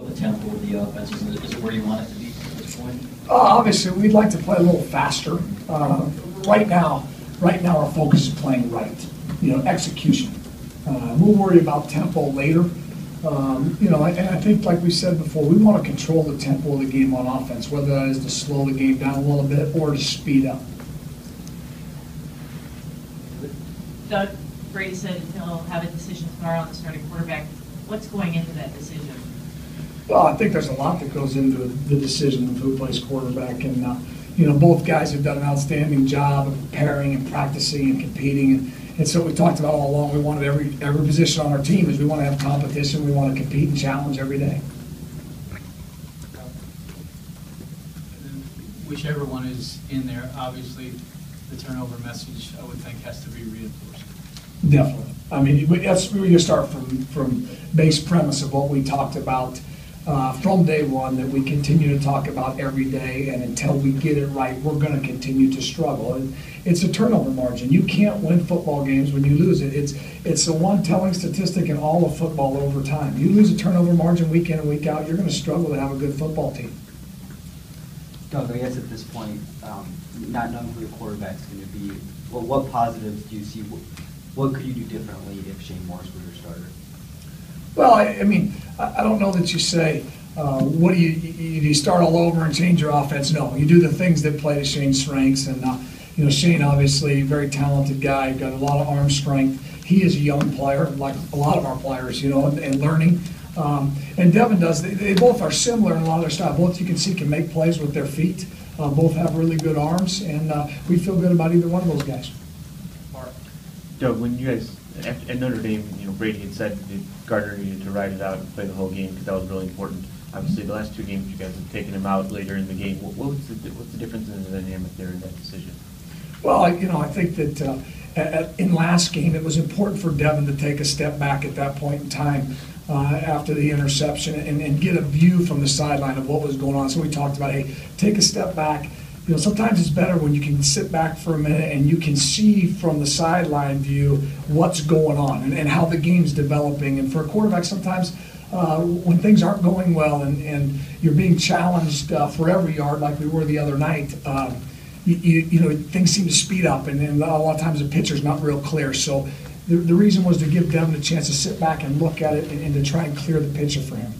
The tempo of the offense, is it where you want it to be at this point? Obviously, we'd like to play a little faster. Right now, our focus is playing right. Execution. We'll worry about tempo later. And I think, like we said before, we want to control the tempo of the game on offense, whether that is to slow the game down a little bit or to speed up. Doug, Brady said he'll have a decision tomorrow on the starting quarterback. What's going into that decision? Well, I think there's a lot that goes into the decision of who plays quarterback, and both guys have done an outstanding job of preparing and practicing and competing, and so we talked about all along. We wanted every position on our team is we want to have competition, we want to compete and challenge every day. Whichever one is in there, obviously, the turnover message I would think has to be reinforced. Definitely. I mean, we start from base premise of what we talked about. From day one, that we continue to talk about every day, and until we get it right, we're going to continue to struggle. And it's a turnover margin. You can't win football games when you lose it. It's the one telling statistic in all of football over time. You lose a turnover margin week in and week out, you're going to struggle to have a good football team. Doug, I guess at this point, not knowing who the quarterback's going to be, what positives do you see? What could you do differently if Shane Morris were your starter? Well, I mean, I don't know that you say, what do you start all over and change your offense? No, you do the things that play to Shane's strengths. And, Shane, obviously, very talented guy, got a lot of arm strength. He is a young player, like a lot of our players, and learning. And Devin does. They both are similar in a lot of their style. Both, you can see, can make plays with their feet. Both have really good arms, and we feel good about either one of those guys. Mark. Doug, when you guys, at Notre Dame, Brady had said that Gardner needed to ride it out and play the whole game because that was really important. Obviously, the last two games you guys have taken him out later in the game. What's the difference in the dynamic there in that decision? Well, I think that in last game it was important for Devin to take a step back at that point in time after the interception and get a view from the sideline of what was going on. So we talked about, hey, take a step back. Sometimes it's better when you can sit back for a minute and you can see from the sideline view what's going on and how the game's developing. And for a quarterback, sometimes when things aren't going well and you're being challenged for every yard like we were the other night, things seem to speed up, and a lot of times the picture's not real clear. So the reason was to give Devin a chance to sit back and look at it and to try and clear the picture for him.